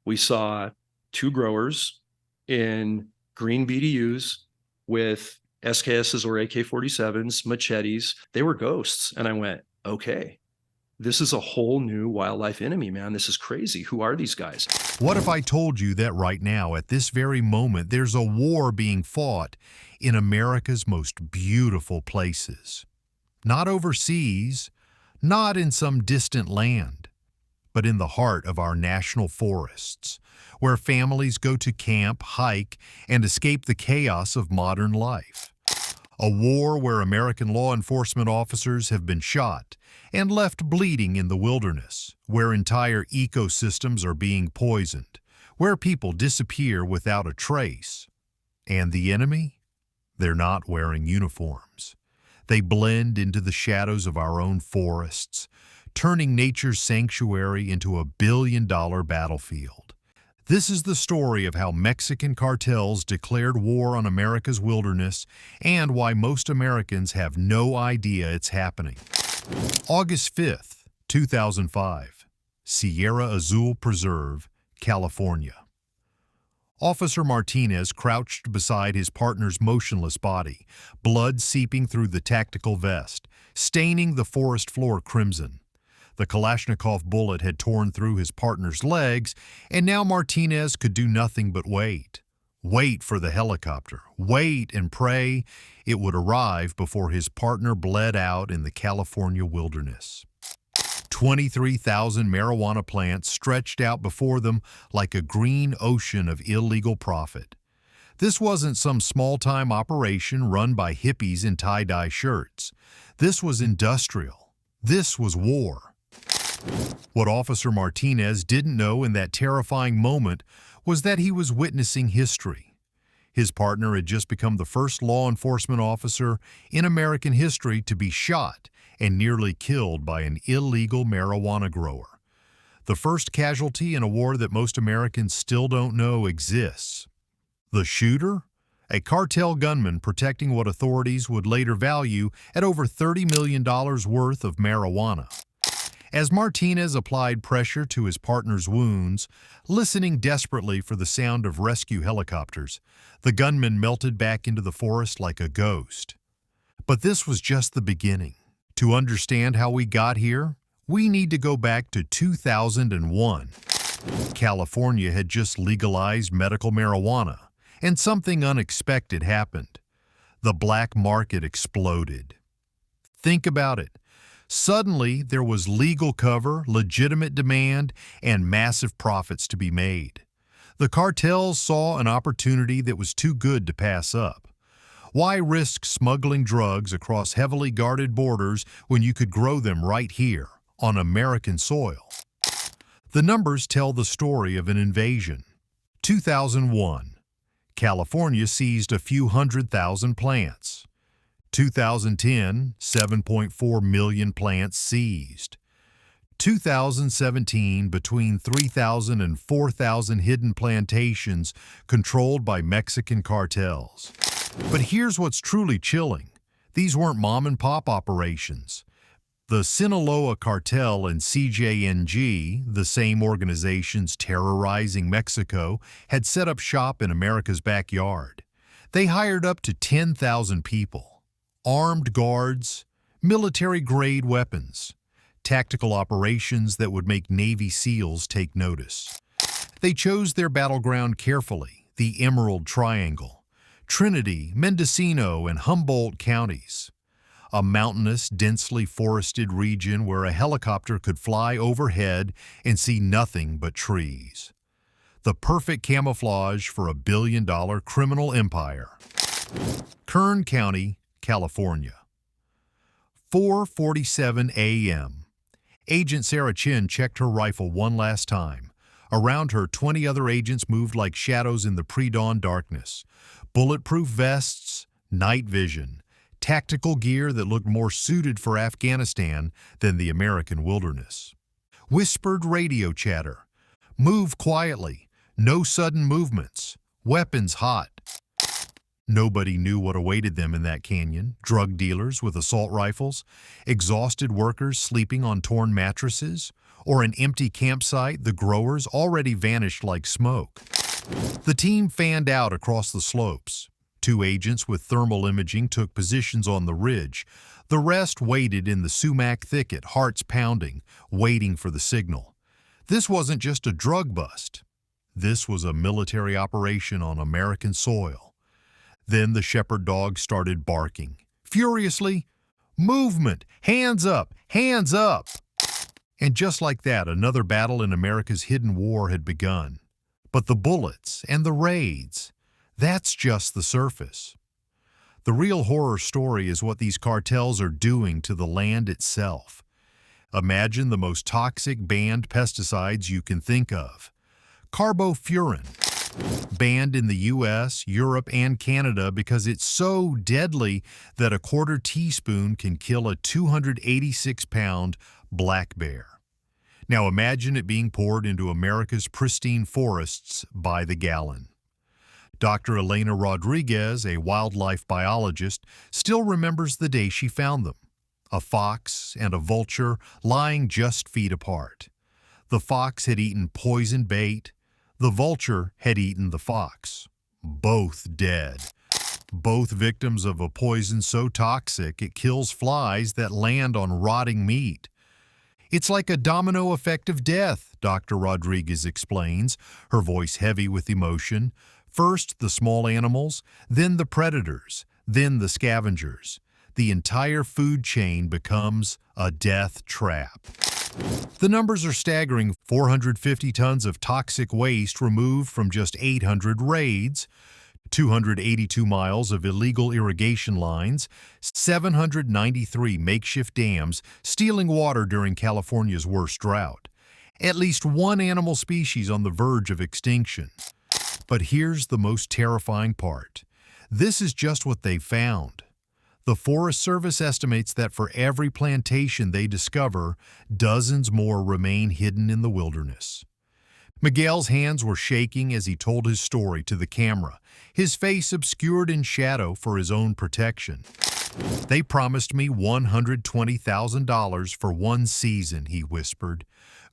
We saw two growers in green BDUs with SKSs or AK-47s, machetes. They were ghosts. And I went, okay, this is a whole new wildlife enemy, man. This is crazy. Who are these guys? What if I told you that right now, at this very moment, there's a war being fought in America's most beautiful places? Not overseas, not in some distant land, but in the heart of our national forests, where families go to camp, hike, and escape the chaos of modern life. A war where American law enforcement officers have been shot and left bleeding in the wilderness, where entire ecosystems are being poisoned, where people disappear without a trace. And the enemy? They're not wearing uniforms. They blend into the shadows of our own forests, turning nature's sanctuary into a billion-dollar battlefield. This is the story of how Mexican cartels declared war on America's wilderness and why most Americans have no idea it's happening. August 5th, 2005, Sierra Azul Preserve, California. Officer Martinez crouched beside his partner's motionless body, blood seeping through the tactical vest, staining the forest floor crimson. The Kalashnikov bullet had torn through his partner's legs, and now Martinez could do nothing but wait. Wait for the helicopter. Wait and pray it would arrive before his partner bled out in the California wilderness. 23,000 marijuana plants stretched out before them like a green ocean of illegal profit. This wasn't some small-time operation run by hippies in tie-dye shirts. This was industrial. This was war. What Officer Martinez didn't know in that terrifying moment was that he was witnessing history. His partner had just become the first law enforcement officer in American history to be shot and nearly killed by an illegal marijuana grower. The first casualty in a war that most Americans still don't know exists. The shooter? A cartel gunman protecting what authorities would later value at over $30 million worth of marijuana. As Martinez applied pressure to his partner's wounds, listening desperately for the sound of rescue helicopters, the gunman melted back into the forest like a ghost. But this was just the beginning. To understand how we got here, we need to go back to 2001. California had just legalized medical marijuana, and something unexpected happened. The black market exploded. Think about it. Suddenly, there was legal cover, legitimate demand, and massive profits to be made. The cartels saw an opportunity that was too good to pass up. Why risk smuggling drugs across heavily guarded borders when you could grow them right here, on American soil? The numbers tell the story of an invasion. 2001. California seized a few 100,000 plants. 2010, 7.4 million plants seized. 2017, between 3,000 and 4,000 hidden plantations controlled by Mexican cartels. But here's what's truly chilling. These weren't mom-and-pop operations. The Sinaloa cartel and CJNG, the same organizations terrorizing Mexico, had set up shop in America's backyard. They hired up to 10,000 people. Armed guards, military-grade weapons, tactical operations that would make Navy SEALs take notice. They chose their battleground carefully, the Emerald Triangle, Trinity, Mendocino, and Humboldt counties. A mountainous, densely forested region where a helicopter could fly overhead and see nothing but trees. The perfect camouflage for a billion-dollar criminal empire. Kern County, California. 4:47 a.m. Agent Sarah Chin checked her rifle one last time. Around her, 20 other agents moved like shadows in the pre-dawn darkness. Bulletproof vests, night vision, tactical gear that looked more suited for Afghanistan than the American wilderness. Whispered radio chatter. Move quietly. No sudden movements. Weapons hot. Nobody knew what awaited them in that canyon. Drug dealers with assault rifles, exhausted workers sleeping on torn mattresses, or an empty campsite, the growers already vanished like smoke. The team fanned out across the slopes. 2 agents with thermal imaging took positions on the ridge. The rest waited in the sumac thicket, hearts pounding, waiting for the signal. This wasn't just a drug bust. This was a military operation on American soil. Then the shepherd dog started barking. Furiously, "Movement! Hands up! Hands up!" And just like that, another battle in America's hidden war had begun. But the bullets and the raids, that's just the surface. The real horror story is what these cartels are doing to the land itself. Imagine the most toxic banned pesticides you can think of. Carbofuran, banned in the US, Europe, and Canada because it's so deadly that a quarter teaspoon can kill a 286-pound black bear. Now imagine it being poured into America's pristine forests by the gallon. Dr. Elena Rodriguez, a wildlife biologist, still remembers the day she found them. A fox and a vulture lying just feet apart. The fox had eaten poison bait. The vulture had eaten the fox. Both dead. Both victims of a poison so toxic it kills flies that land on rotting meat. It's like a domino effect of death, Dr. Rodriguez explains, her voice heavy with emotion. First the small animals, then the predators, then the scavengers. The entire food chain becomes a death trap. The numbers are staggering: 450 tons of toxic waste removed from just 800 raids, 282 miles of illegal irrigation lines, 793 makeshift dams stealing water during California's worst drought. At least one animal species on the verge of extinction. But here's the most terrifying part. This is just what they found. The Forest Service estimates that for every plantation they discover, dozens more remain hidden in the wilderness. Miguel's hands were shaking as he told his story to the camera, his face obscured in shadow for his own protection. "They promised me $120,000 for 1 season, he whispered.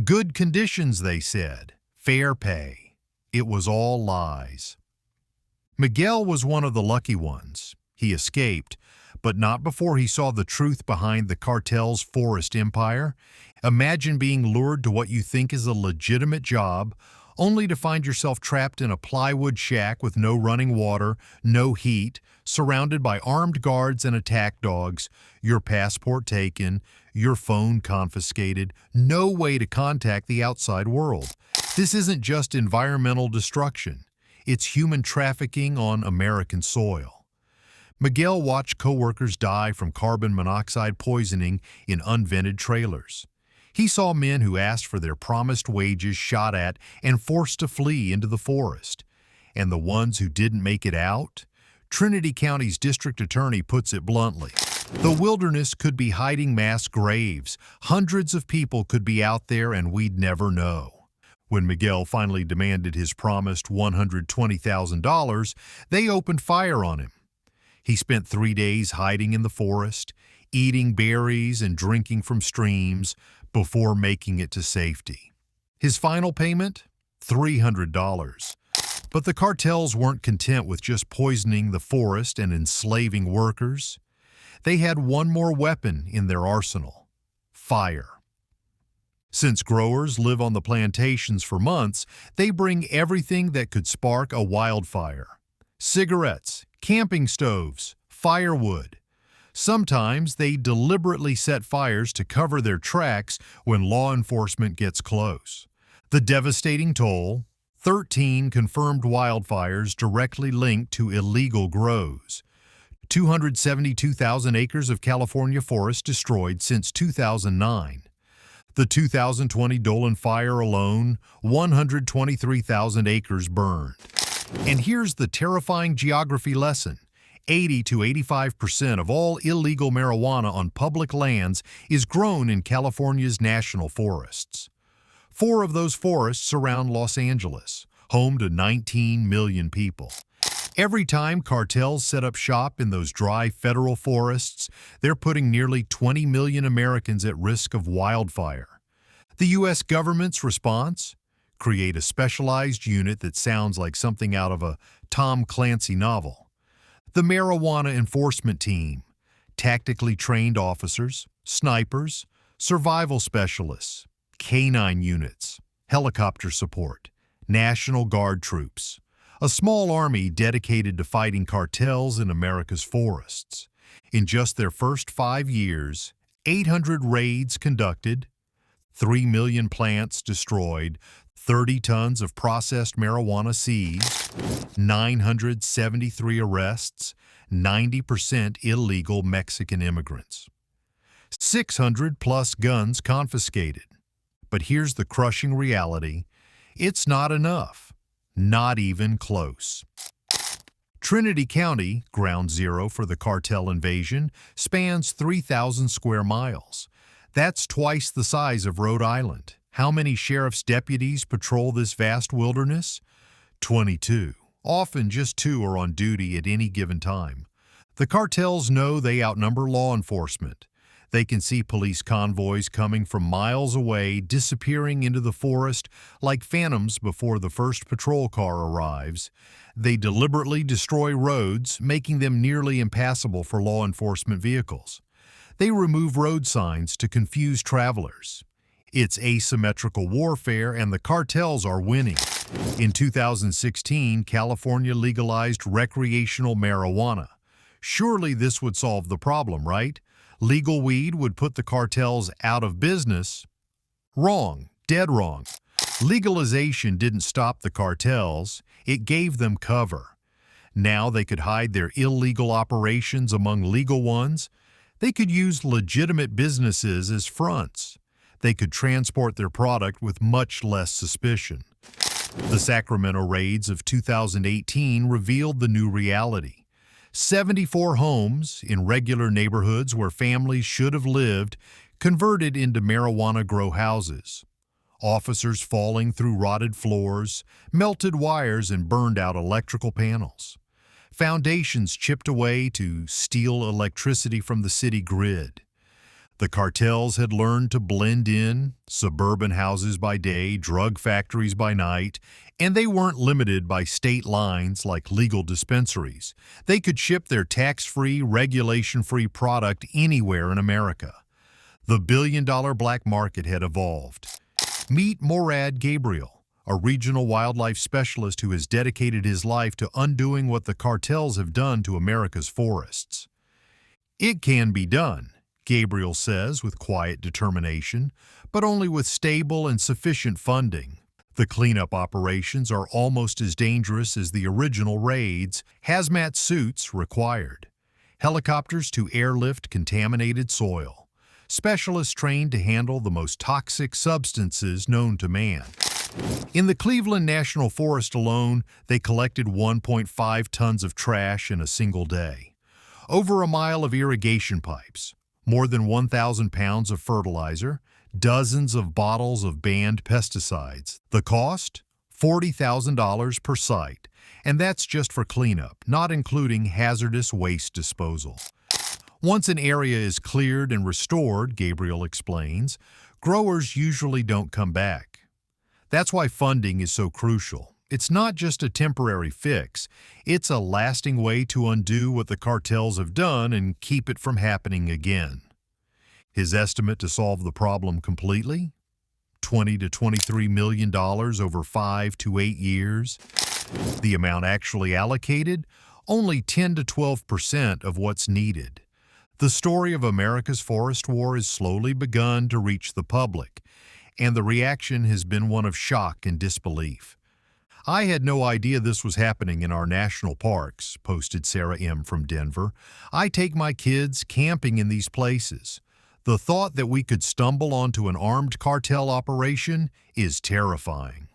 "Good conditions, they said. Fair pay. It was all lies." Miguel was one of the lucky ones. He escaped, but not before he saw the truth behind the cartel's forest empire. Imagine being lured to what you think is a legitimate job, only to find yourself trapped in a plywood shack with no running water, no heat, surrounded by armed guards and attack dogs, your passport taken, your phone confiscated, no way to contact the outside world. This isn't just environmental destruction. It's human trafficking on American soil. Miguel watched coworkers die from carbon monoxide poisoning in unvented trailers. He saw men who asked for their promised wages shot at and forced to flee into the forest. And the ones who didn't make it out? Trinity County's district attorney puts it bluntly. The wilderness could be hiding mass graves. Hundreds of people could be out there and we'd never know. When Miguel finally demanded his promised $120,000, they opened fire on him. He spent 3 days hiding in the forest, eating berries and drinking from streams before making it to safety. His final payment? $300. But the cartels weren't content with just poisoning the forest and enslaving workers. They had one more weapon in their arsenal: fire. Since growers live on the plantations for months, they bring everything that could spark a wildfire: cigarettes, camping stoves, firewood. Sometimes they deliberately set fires to cover their tracks when law enforcement gets close. The devastating toll: 13 confirmed wildfires directly linked to illegal grows. 272,000 acres of California forest destroyed since 2009. The 2020 Dolan fire alone, 123,000 acres burned. And here's the terrifying geography lesson. 80 to 85% of all illegal marijuana on public lands is grown in California's national forests. 4 of those forests surround Los Angeles, home to 19 million people. Every time cartels set up shop in those dry federal forests, they're putting nearly 20 million Americans at risk of wildfire. The U.S. government's response? Create a specialized unit that sounds like something out of a Tom Clancy novel. The Marijuana Enforcement Team, tactically trained officers, snipers, survival specialists, canine units, helicopter support, National Guard troops, a small army dedicated to fighting cartels in America's forests. In just their first 5 years, 800 raids conducted, 3 million plants destroyed, 30 tons of processed marijuana seized, 973 arrests, 90% illegal Mexican immigrants. 600 plus guns confiscated. But here's the crushing reality. It's not enough. Not even close. Trinity County, ground zero for the cartel invasion, spans 3,000 square miles. That's twice the size of Rhode Island. How many sheriff's deputies patrol this vast wilderness? 22. Often just 2 are on duty at any given time. The cartels know they outnumber law enforcement. They can see police convoys coming from miles away, disappearing into the forest like phantoms before the first patrol car arrives. They deliberately destroy roads, making them nearly impassable for law enforcement vehicles. They remove road signs to confuse travelers. It's asymmetrical warfare, and the cartels are winning. In 2016, California legalized recreational marijuana. Surely this would solve the problem, right? Legal weed would put the cartels out of business. Wrong. Dead wrong. Legalization didn't stop the cartels. It gave them cover. Now they could hide their illegal operations among legal ones. They could use legitimate businesses as fronts. They could transport their product with much less suspicion. The Sacramento raids of 2018 revealed the new reality. 74 homes in regular neighborhoods where families should have lived converted into marijuana grow houses. Officers falling through rotted floors, melted wires, and burned out electrical panels. Foundations chipped away to steal electricity from the city grid. The cartels had learned to blend in, suburban houses by day, drug factories by night, and they weren't limited by state lines like legal dispensaries. They could ship their tax-free, regulation-free product anywhere in America. The billion-dollar black market had evolved. Meet Morad Gabriel, a regional wildlife specialist who has dedicated his life to undoing what the cartels have done to America's forests. It can be done, Gabriel says with quiet determination, but only with stable and sufficient funding. The cleanup operations are almost as dangerous as the original raids, hazmat suits required, helicopters to airlift contaminated soil, specialists trained to handle the most toxic substances known to man. In the Cleveland National Forest alone, they collected 1.5 tons of trash in a single day, over a mile of irrigation pipes, more than 1,000 pounds of fertilizer, dozens of bottles of banned pesticides. The cost? $40,000 per site, and that's just for cleanup, not including hazardous waste disposal. Once an area is cleared and restored, Gabriel explains, growers usually don't come back. That's why funding is so crucial. It's not just a temporary fix, it's a lasting way to undo what the cartels have done and keep it from happening again. His estimate to solve the problem completely? $20 to $23 million over 5 to 8 years. The amount actually allocated? Only 10 to 12% of what's needed. The story of America's forest war has slowly begun to reach the public, and the reaction has been one of shock and disbelief. I had no idea this was happening in our national parks, posted Sarah M. from Denver. I take my kids camping in these places. The thought that we could stumble onto an armed cartel operation is terrifying.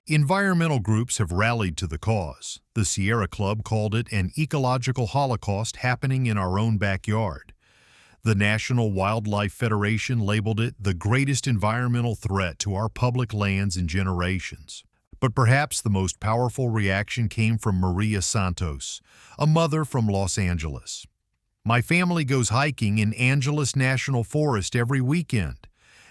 Environmental groups have rallied to the cause. The Sierra Club called it an ecological holocaust happening in our own backyard. The National Wildlife Federation labeled it the greatest environmental threat to our public lands in generations. But perhaps the most powerful reaction came from Maria Santos, a mother from Los Angeles. My family goes hiking in Angeles National Forest every weekend.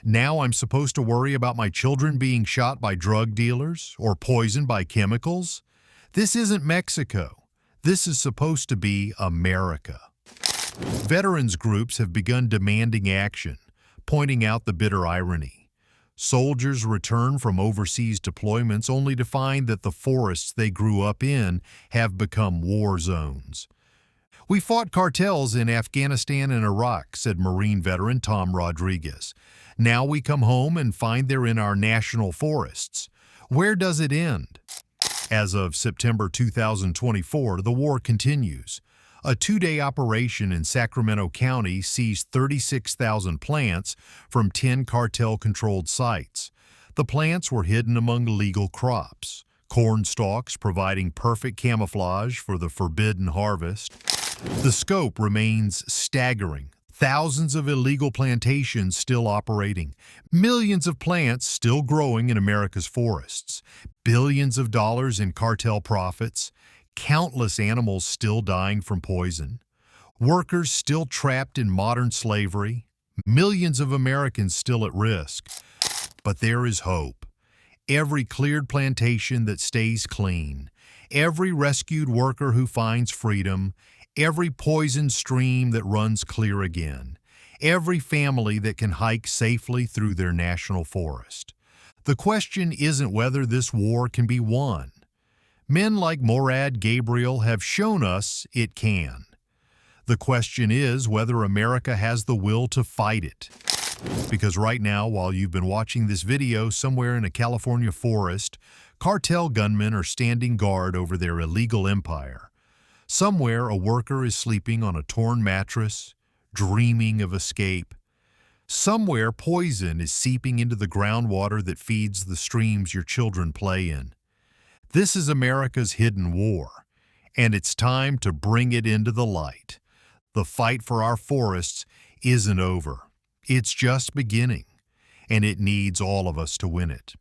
Now I'm supposed to worry about my children being shot by drug dealers or poisoned by chemicals? This isn't Mexico. This is supposed to be America. Veterans groups have begun demanding action, pointing out the bitter irony. Soldiers return from overseas deployments only to find that the forests they grew up in have become war zones. "We fought cartels in Afghanistan and Iraq," said Marine veteran Tom Rodriguez. "Now we come home and find they're in our national forests. Where does it end?" As of September 2024, the war continues. A two-day operation in Sacramento County seized 36,000 plants from 10 cartel-controlled sites. The plants were hidden among legal crops, corn stalks providing perfect camouflage for the forbidden harvest. The scope remains staggering. Thousands of illegal plantations still operating, millions of plants still growing in America's forests, billions of dollars in cartel profits, countless animals still dying from poison, workers still trapped in modern slavery, millions of Americans still at risk. But there is hope. Every cleared plantation that stays clean, every rescued worker who finds freedom, every poisoned stream that runs clear again, every family that can hike safely through their national forest. The question isn't whether this war can be won. Men like Morad Gabriel have shown us it can. The question is whether America has the will to fight it. Because right now, while you've been watching this video somewhere in a California forest, cartel gunmen are standing guard over their illegal empire. Somewhere, a worker is sleeping on a torn mattress, dreaming of escape. Somewhere, poison is seeping into the groundwater that feeds the streams your children play in. This is America's hidden war, and it's time to bring it into the light. The fight for our forests isn't over. It's just beginning, and it needs all of us to win it.